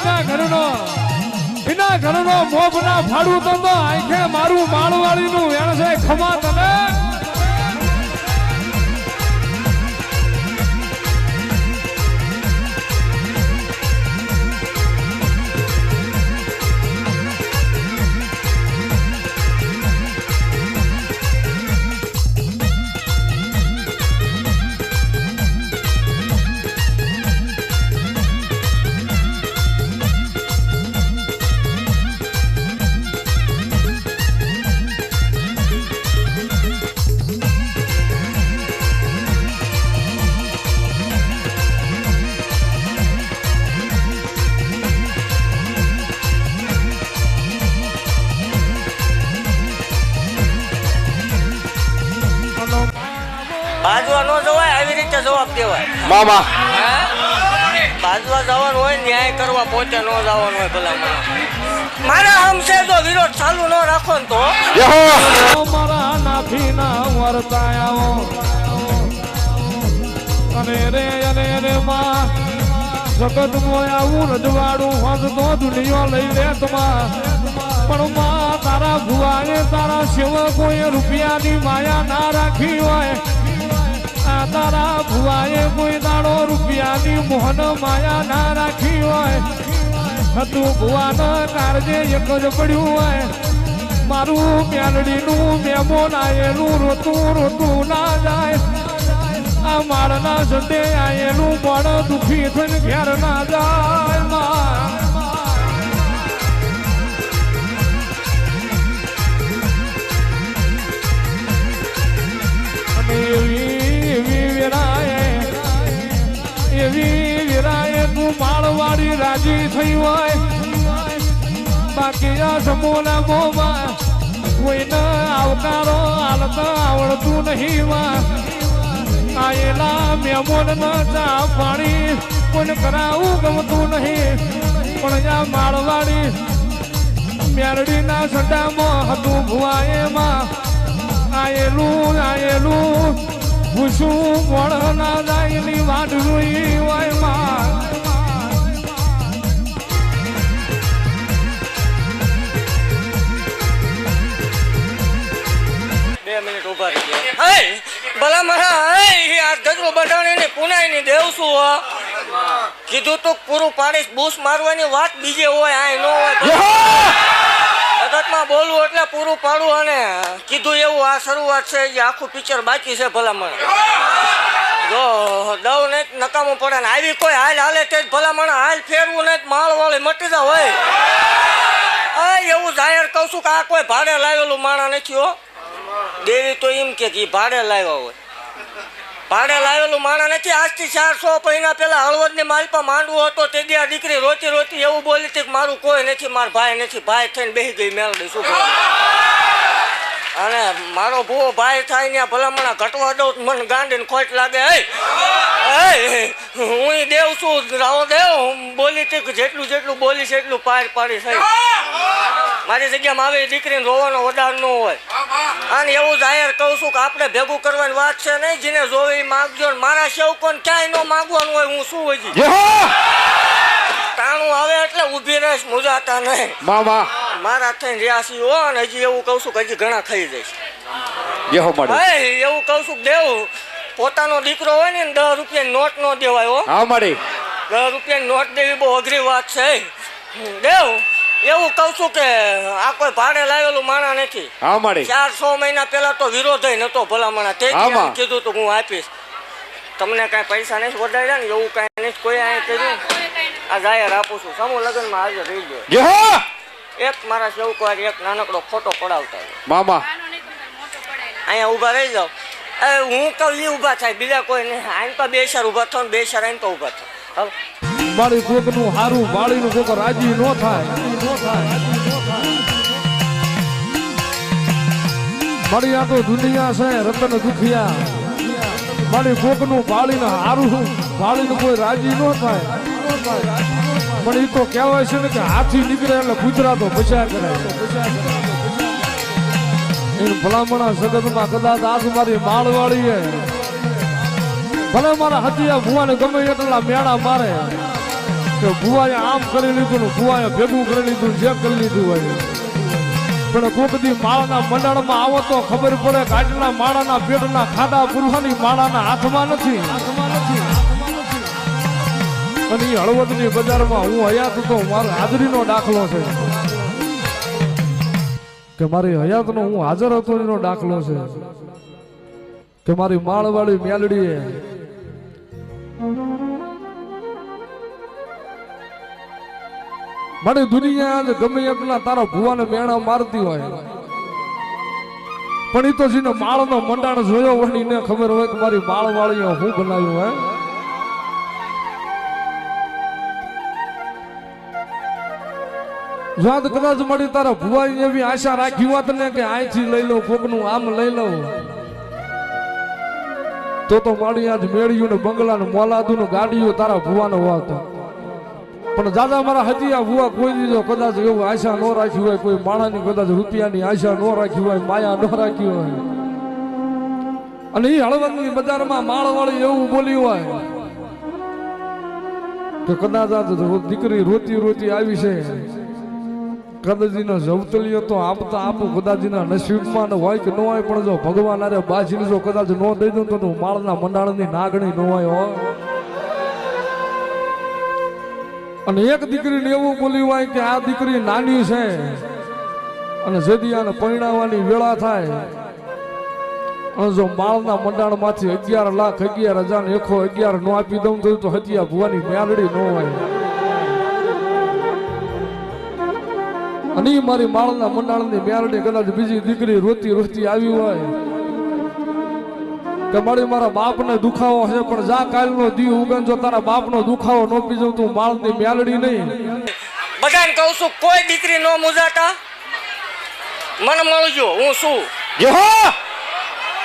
એના ઘરનો મોભના ફાડું તો આંખે મારું માળવાળીનું વેણ છે ખમા તને બાજવા નો જવાય આવી રીતે જવાબ દેવાય મામા બાજવા જવાનું હોય ન્યાય કરવા પોતે નો જવાનું હોય ભલા મારા હમશે તો વિરોધ ચાલુ ન રાખો ને તો મારા નાભીના વર્તાયાઓ અને રે માં જગત મોય આવું રજવાડું હોત તો દુનિયા લઈ લે તમા પણ માં તારા ભુવાએ તારા સેવકોએ રૂપિયાની માયા ના રાખી હોય તારા ભુવાએ કોઈ દાડો રૂપિયાની મોહન માયા ના રાખી હોય તું ભુવાનો કારજે એક જ પડ્યું હોય મારું મેલડીનું મેમોન આયેલું રોતું ના જાય આ મારના સંડે આયેલું બળ દુખી થઈને ઘેર ના જાય માં એવી વિરાય તું માળવાડી રાજી થઈ હોય બાકી આ સમોના મોમાં કોઈને આવકારો હાલતા આવડતું નહીં માં આયેલા મેમોન ન ચા પાણી કોઈને કરાવું ગમતું નહીં પણ આ માળવાડી મેરડીના સડામાં હતું ભુવાએમાં આયેલું ભૂસું મોડ ના જાયની વાટ જોઈ હોય માં 2 મિનિટ ઉભા રહી ગયા હે ભલા મારા હે આ ગજરો બધાને પુનાઈ ની દેવશું કીધું તો પૂરું પાડીશ બૂસ મારવાની વાત બીજે હોય આ નો હોય જગતમાં બોલવું એટલે પૂરું પાડવું અને કીધું એવું આ શરૂઆત છે જે આખું પિક્ચર બાકી છે ભલામણ જો દવ ને નકામું પડે ને આવી કોઈ હાલ હાલે તે જ ભલામણ હાલ ફેરવું ને માળ વાળી મટી જા હોય એવું જાહેર કહું છું કે આ કોઈ ભાડે લાવેલું માણા નથી હો દેવી તો એમ કે ભાડે લાવ્યા હોય ભાડે લાવેલું માણા નથી આજથી 400 મહિના પેલા હળવદની માલપા માંડવો હતો તે દી આ દીકરી રોતી એવું બોલી હતી કે મારું કોઈ નથી મારો ભાઈ નથી ભાઈ થઈને બેસી ગઈ મેળડી શું અને મારો ભૂવો ભાઈ થાય ને ભલામણા ઘટવા દઉં મને ગાંડીને ખોટ લાગે હું દેવ છું રાવો દેવ બોલી હતી જેટલું બોલીશ એટલું પાડી થઈ મારી જગ્યામાં આવી દીકરીને રોવાનો વધાર ન હોય અને એવું જાહેર કહું છું કે આપણે ભેગું કરવાની વાત છે નહીં જેને જોવે એ માગજો ને મારા સેવકોને ક્યાંય ન માગવાનું હોય હું શું હોય તાણું આવે એટલે ઊભી રહીશ મુજાતા નહીં મારા થઈને રિયાસી હો અને હજી એવું કહું છું કે હજી ઘણા ખાઈ જઈશ એવું કહું છું દેવ પોતાનો દીકરો હોય ને 10 રૂપિયાની નોટ ન દેવાય હો 10 રૂપિયાની નોટ દેવી બહુ અઘરી વાત છે દેવ એવું કહું છું કે આ કોઈ ભાડે લાવેલું માણા નથી 400 મહિના પેલા તો વિરોધ નતો ભલામણા તે કીધું તો હું આપીશ તમને કાંઈ પૈસા નથી વધાર્યા ને એવું કાંઈ નથી કોઈ અહીં કર્યું આ જાહેર આપું છું સમૂહ લગ્નમાં હાજર રહી ગયો એક મારા સેવકો એક નાનકડો ફોટો પડાવતા અહીંયા ઊભા રહી જાઓ હું કહું એ ઊભા થાય બીજા કોઈ નહીં આઈન તો 2 શાર ઊભા થાવ 2 શાર આઈન તો ઊભા થાવ મારી કોકનું હારું વાળીનું કોક રાજી ન થાય મારી આ તો દુનિયા છે રતન દુખિયા મારી કોકનું વાળીને હારું વાળીનું કોઈ રાજી ન થાય પણ એ તો કહેવાય છે ને કે હાથી નીકળે એટલે ગુજરાતો બચાર કરાય એનું ભલામણા જગતમાં કદાચ આજ મારી માળવાળી ભલે મારા હતિયા ભુવાને ગમે એટલા મેળા મારે કે ભુવાએ આમ કરી લીધું ને ભુવાએ ભેગું કરી લીધું જે કરી લીધું હોય પણ કોક દી માળાના મંડાણમાં આવો તો ખબર પડે કે આટલા માળાના પેટના ખાડા પુરવાની માળાના હાથમાં નથી અને એ હળવદની બજારમાં હું હયાત તો મારો હાજરીનો દાખલો છે કે મારી હયાતનો હું હાજર હતો એનો દાખલો છે કે મારી માળવાળી મેલડીએ મારી દુનિયા ગમે એટલા તારા ભુવાને મેણા મારતી હોય પણ એ તો જેને માળનો મંડાણ જોયો હોય એને ખબર હોય કે મારી માળવાળીએ હું બનાવ્યું હોય જો કદાચ મળી તારા ભુવાઈ એવી આશા રાખી હોત ને કે અહીંથી લઈ લો કોકનું આમ લઈ લઉં તો મારી આજ મેળ્યું ને બંગલા ને મોલાદું ને ગાડીઓ તારા ભુવાનો હોત પણ દાદા મારા હતિયા ભુવા કોઈ દીધો કદાચ એવું આશા ન રાખી હોય કોઈ માણાની કદાચ રૂપિયાની આશા ન રાખી હોય માયા ન રાખી હોય અને એ હળવદની બજારમાં માળવાળી એવું બોલ્યું હોય કે કદાચ આજ દીકરી રોતી રોતી આવી છે કદાચીના જવતલીઓ તો આપતા આપું કદાચીના નસીબમાં હોય કે ન હોય પણ જો ભગવાન અરે બાજીને જો કદાચ ન દઈ દઉં તો માળના મંડાણની નાગણી ન હોય અને એક દીકરીને એવું બોલ્યું હોય કે આ દીકરી નાની છે અને જેદી આને પરણાવવાની વેળા થાય અને જો માળના મંડાણમાંથી 11,11,111 નો આપી દઉં તો હતિયા ભુવાની મેલડી ન હોય અને મારી માળના મંડાણની મેલડી કદાચ બીજી દીકરી રોતી રોતી આવી હોય કે મારી મારા બાપને દુખાવો છે પણ જા કાલનો દી ઉગન જો તારા બાપનો દુખાવો ન પીજો તું માળની મેલડી નહીં બધાને કહું છું કોઈ દીકરી નો મુજાતા મને મળજો હું શું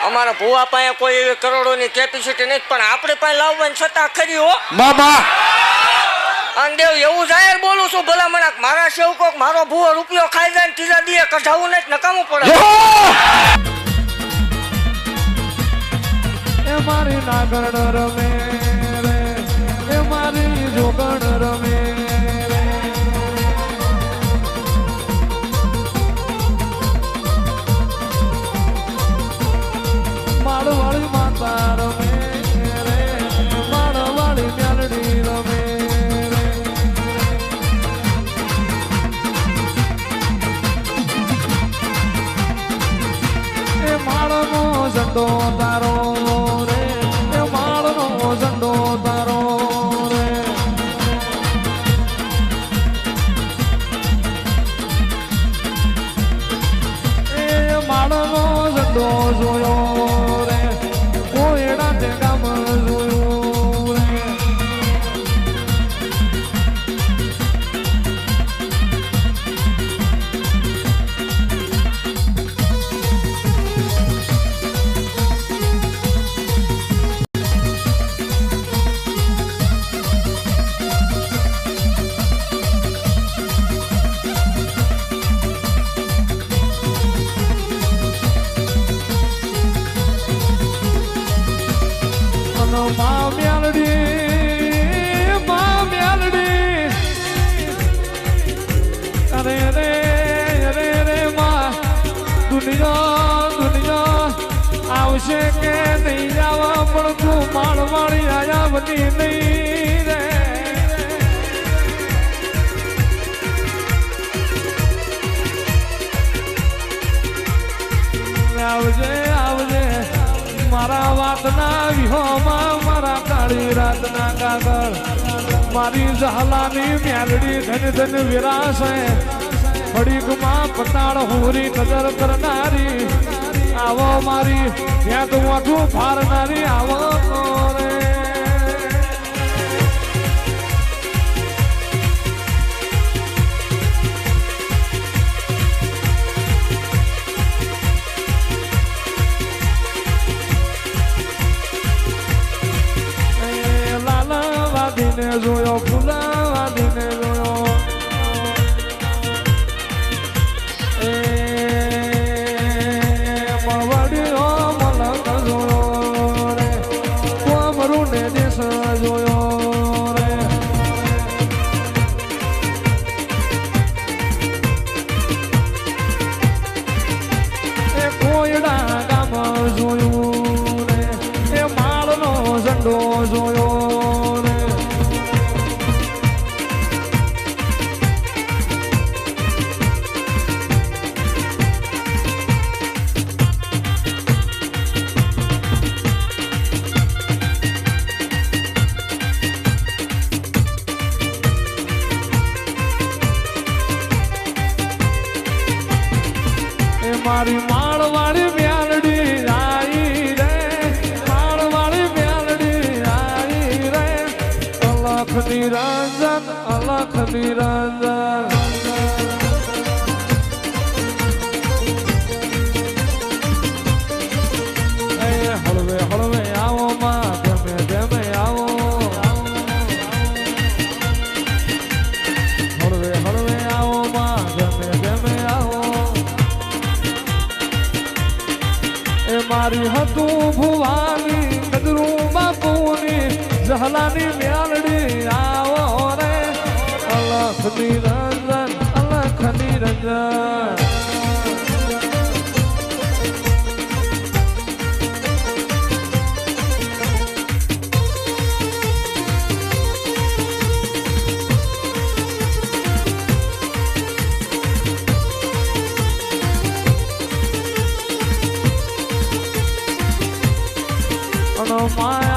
અમારા ભુવા પાસે કોઈ એવી કરોડોની કેપેસિટી નથી પણ આપણે પાસે લાવવાની છતાં ખરી હો બાબા અંદેવ એવું જાહેર બોલું છું ભલા મને મારા સેવકો મારો ભૂવો રૂપિયો ખાઈ જાય ને ત્રીજા દીએ કઢાવું નથી નકામું પડે એ મારી નાગણ રમે રે એ મારી જોગણ રમે માળવાળી માતા રમે રે માળવાળી મેલડી રમે માળનો ઝંડો તારો રે એ માળનો ઝંડો તારો રે એ માળનો ઝંડો જોયો રે કોયડા તે ગામ જોયું રે મા મેલડી અરે રે અરે રે માં દુનિયા આવશે કે નહીં જવા પણ તું માળવાળી આયા બની નહીં રે આવજે આવજે મારા વાતના વિહોમાં મારા કાળી રાતના કાગળ મારી જહલાની મેલડી ધન ધન વિરાશે ફડીકમાં પતાળ હુરી કદર કરનારી આવો મારી ત્યાં તો મોઢું ફારનારી આવો રે વાદીને જોયો ફૂલા વાદીને જોયો એ મવડીઓ મલક જોયો રે કોમર મારી માળવાળી મ્યાલડી આઈ રે માળવાળી મ્યાલડી આઈ રે અલખ નિરંજન અલખ નિરંજન હળવે હળવે આવો માં ગમે ગમે આવો હળવે હળવે આવો માં ગમે ગમે આવો એ મારી હતું ભુવાની નગરું બાપુની જહલાની મ્યાલડી આવો રે અલખ નિરંજન અલખ નિરંજન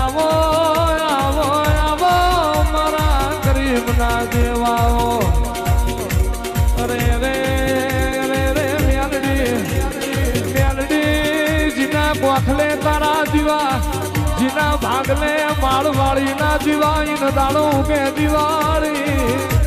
આવો આવો આવો મારા ગરીબ ના દેવાઓ અરે રે રે રે મ્યાલડી જીના ગોખલે તારા દીવા જીના ભાગલે માળવાળી ના દીવા ઇન દાડો કે દિવાળી